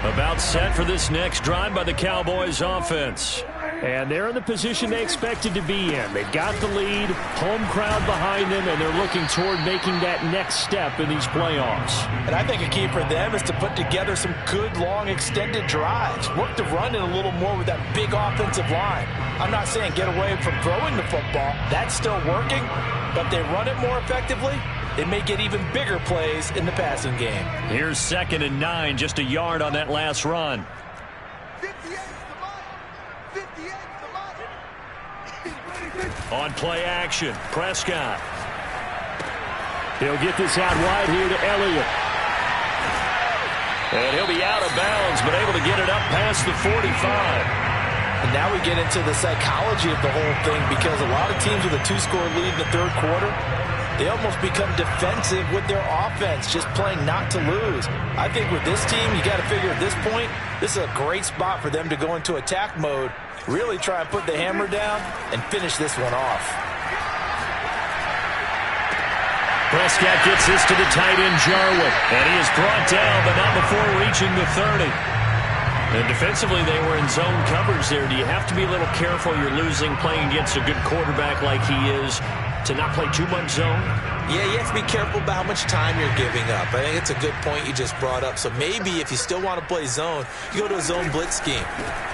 About set for this next drive by the Cowboys offense. And they're in the position they expected to be in. They've got the lead, home crowd behind them, and they're looking toward making that next step in these playoffs. And I think a key for them is to put together some good, long, extended drives. Work the run in a little more with that big offensive line. I'm not saying get away from throwing the football. That's still working. But if they run it more effectively, they may get even bigger plays in the passing game. Here's 2nd and 9, just a yard on that last run. On play action, Prescott. He'll get this out wide here to Elliott. And he'll be out of bounds, but able to get it up past the 45. And now we get into the psychology of the whole thing, because a lot of teams with a 2-score lead in the third quarter, they almost become defensive with their offense, just playing not to lose. I think with this team, you got to figure at this point, this is a great spot for them to go into attack mode, really try and put the hammer down and finish this one off. Prescott gets this to the tight end, Jarwin. And he is brought down, but not before reaching the 30. And defensively, they were in zone coverage there. Do you have to be a little careful? You're losing playing against a good quarterback like he is, to not play too much zone? Yeah, you have to be careful about how much time you're giving up. I think it's a good point you just brought up. So maybe if you still want to play zone, you go to a zone blitz scheme.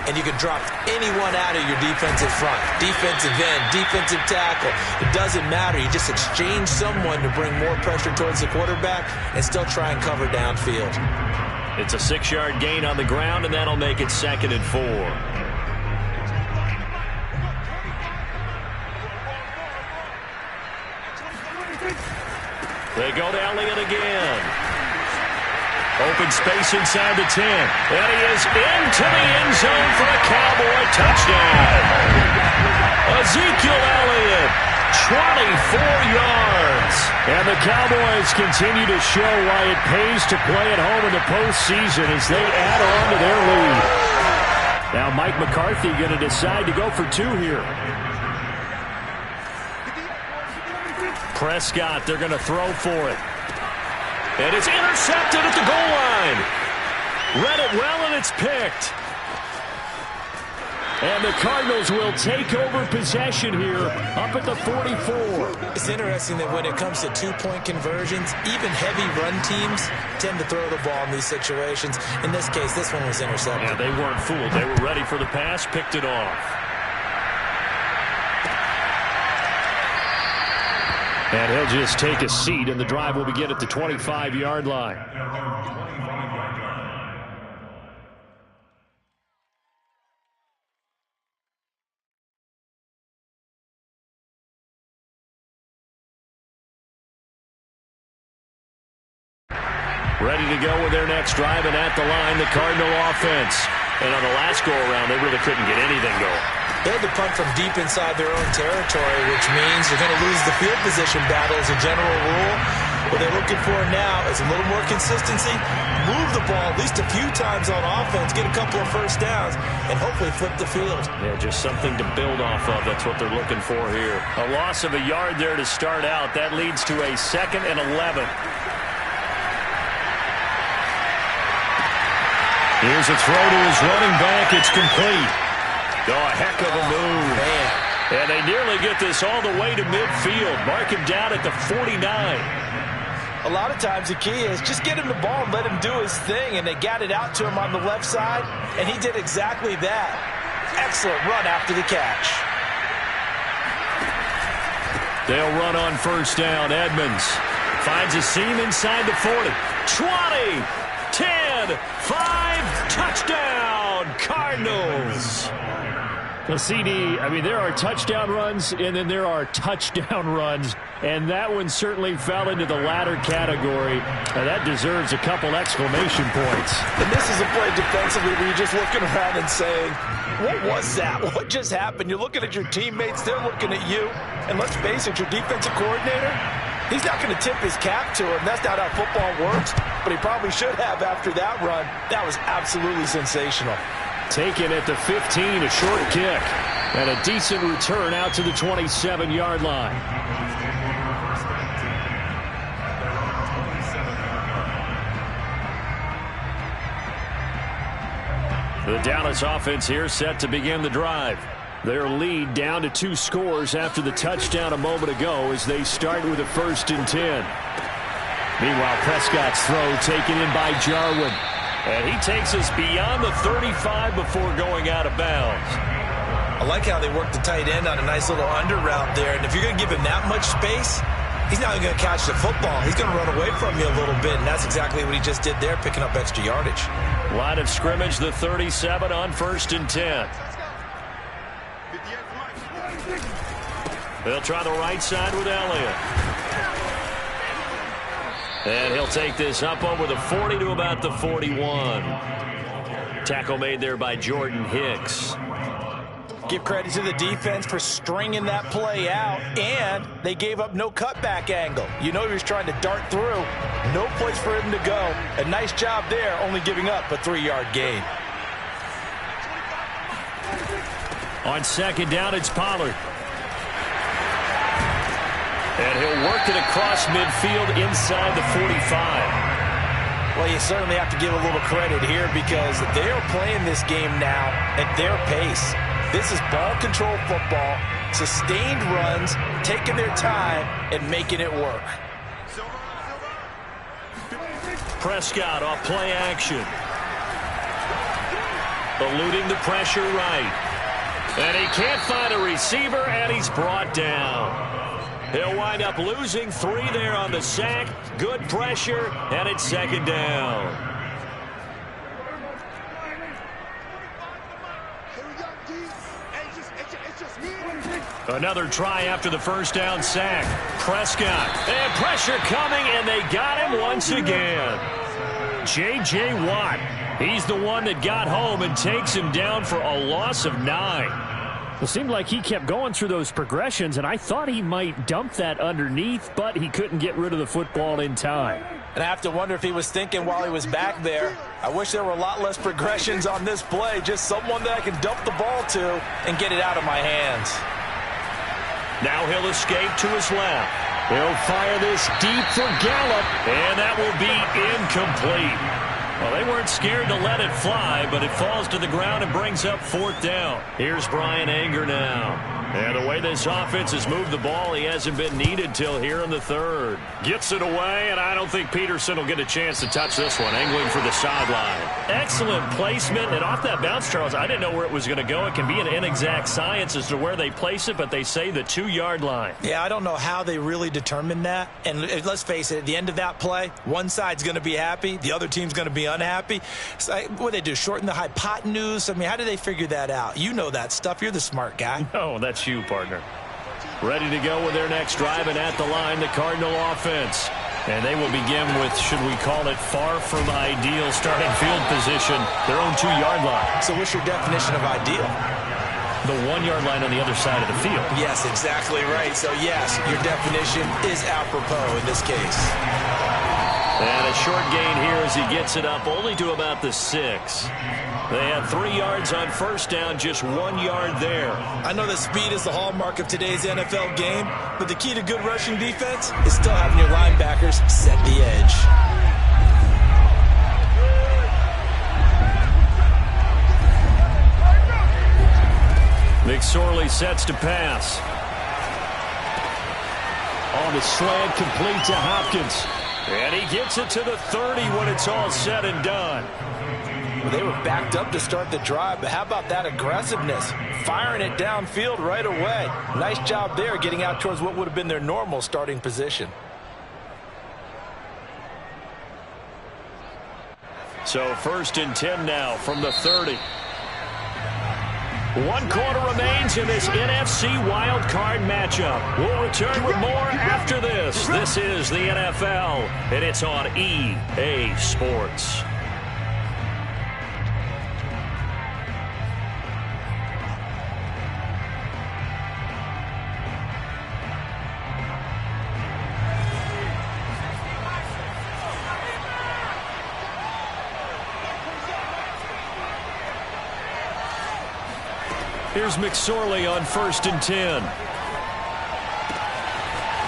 And you can drop anyone out of your defensive front. Defensive end, defensive tackle. It doesn't matter. You just exchange someone to bring more pressure towards the quarterback and still try and cover downfield. It's a 6-yard gain on the ground, and that'll make it 2nd and 4. They go to Elliott again. Open space inside the 10. And he is into the end zone for a Cowboy touchdown. Ezekiel Elliott, 24 yards. And the Cowboys continue to show why it pays to play at home in the postseason as they add on to their lead. Now Mike McCarthy going to decide to go for 2 here. Prescott, they're going to throw for it. And it's intercepted at the goal line. Read it well, and it's picked. And the Cardinals will take over possession here up at the 44. It's interesting that when it comes to 2-point conversions, even heavy run teams tend to throw the ball in these situations. In this case, this one was intercepted. Yeah, they weren't fooled. They were ready for the pass, picked it off. And he'll just take a seat, and the drive will begin at the 25-yard line. Ready to go with their next drive, and at the line, the Cardinal offense. And on the last go-around, they really couldn't get anything going. They had to punt from deep inside their own territory, which means you're going to lose the field position battle as a general rule. What they're looking for now is a little more consistency, move the ball at least a few times on offense, get a couple of first downs, and hopefully flip the field. Yeah, just something to build off of. That's what they're looking for here. A loss of a yard there to start out. That leads to a 2nd and 11. Here's a throw to his running back. It's complete. Oh, a heck of a move. Man. And they nearly get this all the way to midfield. Mark him down at the 49. A lot of times the key is just get him the ball and let him do his thing, and they got it out to him on the left side, and he did exactly that. Excellent run after the catch. They'll run on first down. Edmonds finds a seam inside the 40. 20, 10, 5, touchdown, Cardinals. Well, CD, I mean, there are touchdown runs, and then there are touchdown runs, and that one certainly fell into the latter category. That deserves a couple exclamation points. And this is a play defensively where you're just looking around and saying, what was that? What just happened? You're looking at your teammates, they're looking at you, and let's face it, your defensive coordinator, he's not going to tip his cap to him. That's not how football works, but he probably should have after that run. That was absolutely sensational. Taken at the 15, a short kick, and a decent return out to the 27-yard line. The Dallas offense here set to begin the drive. Their lead down to 2 scores after the touchdown a moment ago as they start with a 1st and 10. Meanwhile, Prescott's throw taken in by Jarwin. And he takes us beyond the 35 before going out of bounds. I like how they work the tight end on a nice little under route there. And if you're going to give him that much space, he's not going to catch the football. He's going to run away from you a little bit, and that's exactly what he just did there, picking up extra yardage. Line of scrimmage, the 37 on 1st and 10. They'll try the right side with Elliott. And he'll take this up over the 40 to about the 41. Tackle made there by Jordan Hicks. Give credit to the defense for stringing that play out, and they gave up no cutback angle. You know he was trying to dart through. No place for him to go. A nice job there, only giving up a 3-yard gain. On 2nd down, it's Pollard. And he'll work it across midfield inside the 45. Well, you certainly have to give a little credit here because they are playing this game now at their pace. This is ball control football, sustained runs, taking their time and making it work. Prescott off play action. Eluding the pressure right. And he can't find a receiver, and he's brought down. He'll wind up losing 3 there on the sack. Good pressure, and it's 2nd down. Another try after the 1st down sack. Prescott. And pressure coming, and they got him once again. J.J. Watt. He's the one that got home and takes him down for a loss of 9. It seemed like he kept going through those progressions, and I thought he might dump that underneath, but he couldn't get rid of the football in time. And I have to wonder if he was thinking while he was back there, I wish there were a lot less progressions on this play, just someone that I can dump the ball to and get it out of my hands. Now he'll escape to his left. He'll fire this deep for Gallup, and that will be incomplete. Well, they weren't scared to let it fly, but it falls to the ground and brings up 4th down. Here's Brian Anger now. And the way this offense has moved the ball, he hasn't been needed till here in the 3rd. Gets it away, and I don't think Peterson will get a chance to touch this one, angling for the sideline. Excellent placement, and off that bounce, Charles, I didn't know where it was going to go. It can be an inexact science as to where they place it, but they say the 2-yard line. Yeah, I don't know how they really determined that. And let's face it, at the end of that play, one side's going to be happy, the other team's going to be unhappy. So, what do they do, shorten the hypotenuse? I mean, how do they figure that out? You know that stuff. You're the smart guy. No, that's you, partner. Ready to go with their next drive, and at the line, the Cardinal offense. And they will begin with, should we call it, far from ideal starting field position, their own 2-yard line. So what's your definition of ideal? The 1-yard line on the other side of the field. Yes, exactly right. So, yes, your definition is apropos in this case. And a short gain here as he gets it up only to about the 6. They had 3 yards on 1st down, just 1 yard there. I know that speed is the hallmark of today's NFL game, but the key to good rushing defense is still having your linebackers set the edge. McSorley sets to pass. On the slant, complete to Hopkins. And he gets it to the 30 when it's all said and done. Well, they were backed up to start the drive, but how about that aggressiveness? Firing it downfield right away. Nice job there getting out towards what would have been their normal starting position. So 1st and 10 now from the 30. 1 quarter remains in this NFC Wild Card matchup. We'll return with more after this. This is the NFL, and it's on EA Sports. Here's McSorley on 1st and 10.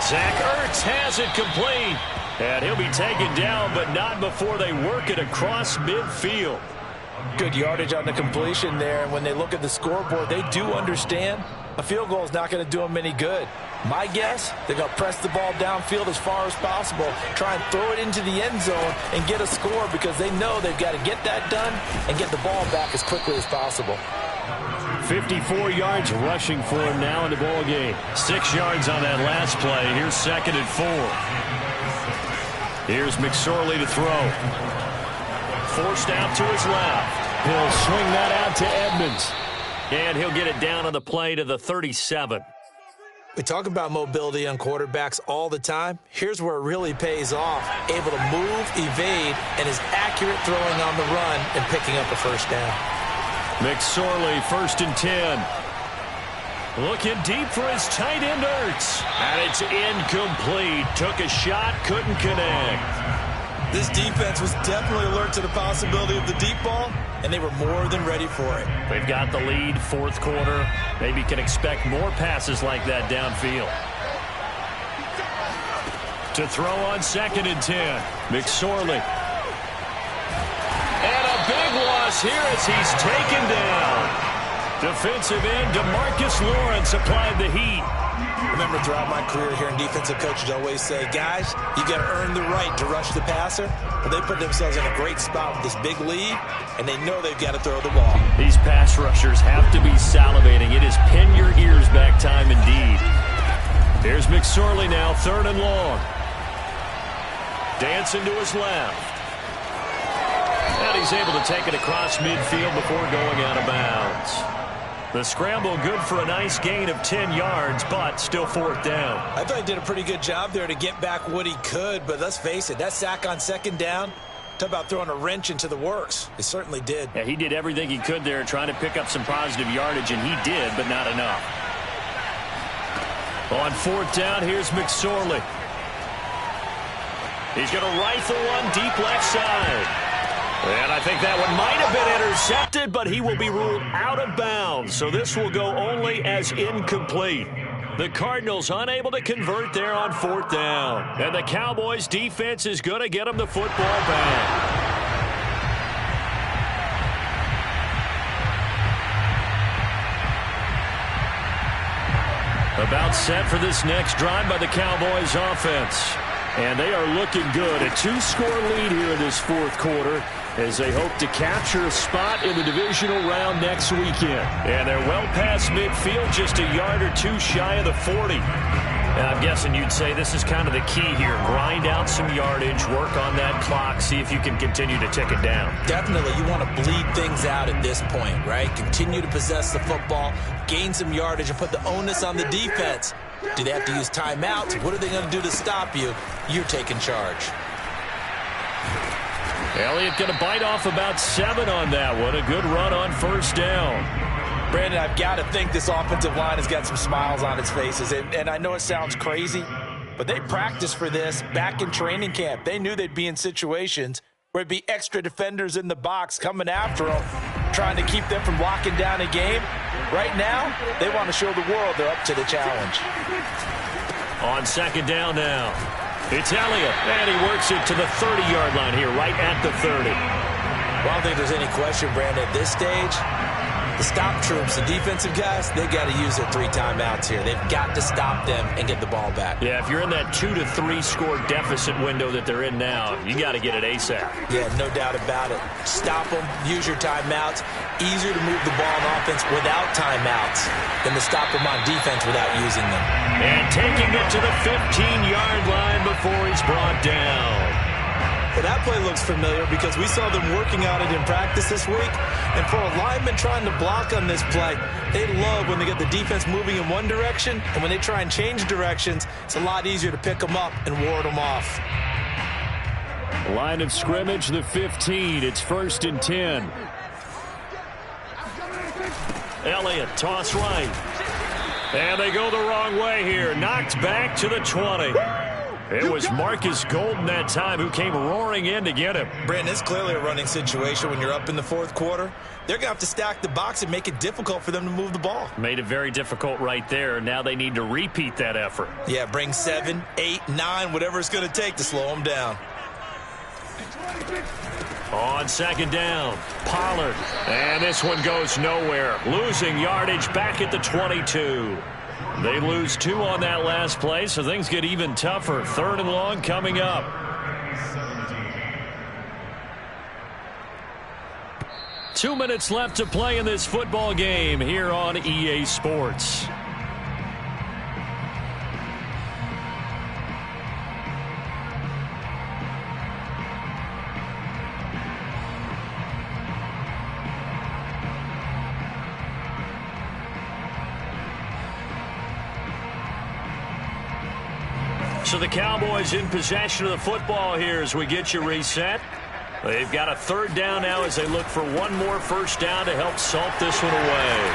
Zach Ertz has it complete. And he'll be taken down, but not before they work it across midfield. Good yardage on the completion there. And when they look at the scoreboard, they do understand a field goal is not going to do them any good. My guess, they're going to press the ball downfield as far as possible, try and throw it into the end zone and get a score because they know they've got to get that done and get the ball back as quickly as possible. 54 yards rushing for him now in the ball game. 6 yards on that last play. Here's 2nd and 4. Here's McSorley to throw. Forced out to his left. He'll swing that out to Edmonds. And he'll get it down on the play to the 37. We talk about mobility on quarterbacks all the time. Here's where it really pays off. Able to move, evade, and is accurate throwing on the run and picking up a first down. McSorley, 1st and 10. Looking deep for his tight end, Ertz. And it's incomplete. Took a shot, couldn't connect. This defense was definitely alert to the possibility of the deep ball, and they were more than ready for it. They've got the lead, 4th quarter. Maybe can expect more passes like that downfield. To throw on 2nd and 10. McSorley. And a big loss here as he's taken down. Defensive end DeMarcus Lawrence applied the heat. Remember, throughout my career here in defensive coaches always say, guys, you got to earn the right to rush the passer. But they put themselves in a great spot with this big lead, and they know they've got to throw the ball. These pass rushers have to be salivating. It is pin your ears back time indeed. Here's McSorley now, 3rd and long. Dancing to his left. And he's able to take it across midfield before going out of bounds. The scramble good for a nice gain of 10 yards, but still 4th down. I thought he did a pretty good job there to get back what he could, but let's face it, that sack on 2nd down, talk about throwing a wrench into the works. It certainly did. Yeah, he did everything he could there trying to pick up some positive yardage, and he did, but not enough. On 4th down, here's McSorley. He's going to rifle one deep left side. And I think that one might have been intercepted, but he will be ruled out of bounds. So this will go only as incomplete. The Cardinals unable to convert there on 4th down. And the Cowboys defense is going to get them the football back. About set for this next drive by the Cowboys offense. And they are looking good. A 2-score lead here in this 4th quarter as they hope to capture a spot in the divisional round next weekend. And they're well past midfield, just a yard or 2 shy of the 40. And I'm guessing you'd say this is kind of the key here. Grind out some yardage, work on that clock, see if you can continue to tick it down. Definitely, you want to bleed things out at this point, right? Continue to possess the football, gain some yardage, and put the onus on the defense. Do they have to use timeouts? What are they going to do to stop you? You're taking charge. Elliott going to bite off about 7 on that one. A good run on 1st down. Brandon, I've got to think this offensive line has got some smiles on its faces. And I know it sounds crazy, but they practiced for this back in training camp. They knew they'd be in situations where it'd be extra defenders in the box coming after them, trying to keep them from locking down a game. Right now, they want to show the world they're up to the challenge. On 2nd down now, it's Elliott, and he works it to the 30-yard line here, right at the 30. Well, I don't think there's any question, Brandon, at this stage, the stop troops, the defensive guys, they got to use their 3 timeouts here. They've got to stop them and get the ball back. Yeah, if you're in that 2 to 3 score deficit window that they're in now, you got to get it ASAP. Yeah, no doubt about it. Stop them, use your timeouts. Easier to move the ball on offense without timeouts than to stop them on defense without using them. And taking it to the 15-yard line before he's brought down. Well, that play looks familiar because we saw them working on it in practice this week. And for a lineman trying to block on this play, they love when they get the defense moving in one direction. And when they try and change directions, it's a lot easier to pick them up and ward them off. Line of scrimmage, the 15. It's 1st and 10. Elliott, toss right. And they go the wrong way here. Knocked back to the 20. It was Marcus Golden that time who came roaring in to get him. Brandon, it's clearly a running situation when you're up in the 4th quarter. They're going to have to stack the box and make it difficult for them to move the ball. Made it very difficult right there. Now they need to repeat that effort. Yeah, bring 7, 8, 9, whatever it's going to take to slow them down. On second down, Pollard. And this one goes nowhere. Losing yardage back at the 22. They lose 2 on that last play, so things get even tougher. 3rd and long coming up. Two minutes left to play in this football game here on EA Sports. So the Cowboys in possession of the football here as we get you reset. They've got a 3rd down now as they look for one more first down to help salt this one away.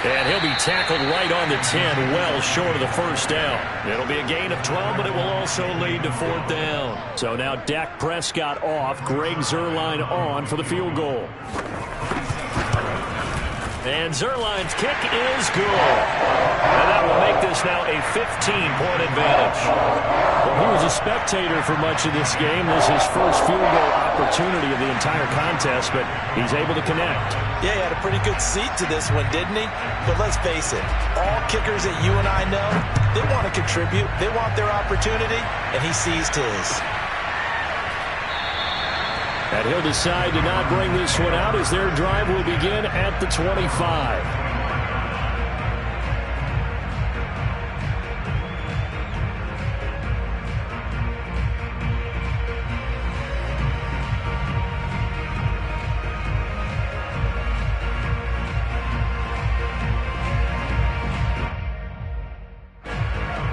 And he'll be tackled right on the 10, well short of the first down. It'll be a gain of 12, but it will also lead to 4th down. So now Dak Prescott off, Greg Zuerlein on for the field goal. And Zuerlein's kick is good. And that will make this now a 15-point advantage. Well, he was a spectator for much of this game. This is his first field goal opportunity of the entire contest, but he's able to connect. Yeah, he had a pretty good seat to this one, didn't he? But let's face it, all kickers that you and I know, they want to contribute. They want their opportunity, and he seized his. And he'll decide to not bring this one out as their drive will begin at the 25.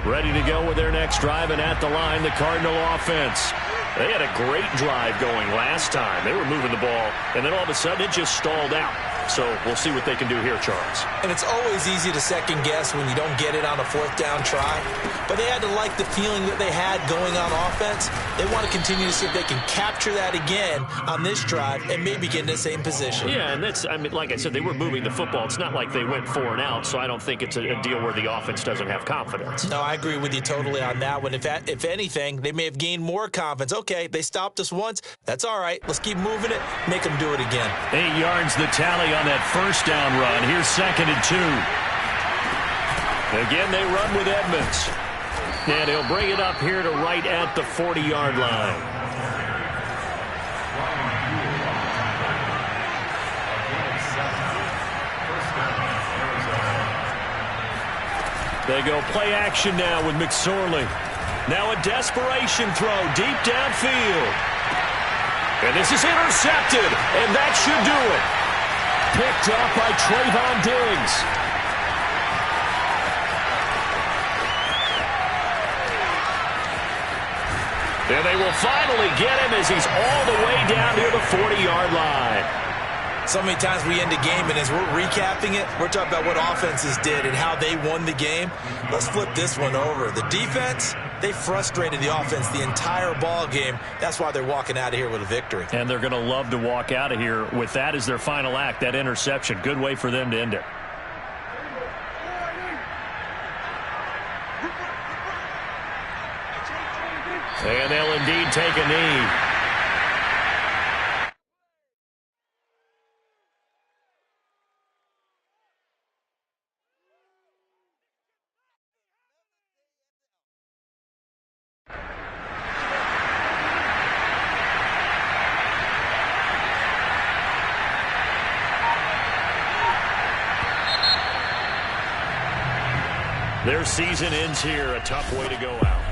Ready to go with their next drive, and at the line, the Cardinal offense. They had a great drive going last time. They were moving the ball, and then all of a sudden it just stalled out. So we'll see what they can do here, Charles. And it's always easy to second guess when you don't get it on a 4th down try. But they had to like the feeling that they had going on offense. They want to continue to see if they can capture that again on this drive and maybe get in the same position. Yeah, and that's, I mean, like I said, they were moving the football. It's not like they went 4 and out, so I don't think it's a deal where the offense doesn't have confidence. No, I agree with you totally on that one. If anything, they may have gained more confidence. Okay, they stopped us once. That's all right. Let's keep moving it. Make them do it again. 8 yards the tally on that first down run. Here's 2nd and 2. Again, they run with Edmonds. And he'll bring it up here to right at the 40-yard line. They go play action now with McSorley. Now a desperation throw deep downfield. And this is intercepted, and that should do it. Picked up by Trayvon Diggs. And they will finally get him as he's all the way down near the 40-yard line. So many times we end a game, and as we're recapping it, we're talking about what offenses did and how they won the game. Let's flip this one over. The defense, they frustrated the offense the entire ball game. That's why they're walking out of here with a victory. And they're going to love to walk out of here with that as their final act, that interception. Good way for them to end it. And they'll indeed take a knee. Their season ends here. A tough way to go out.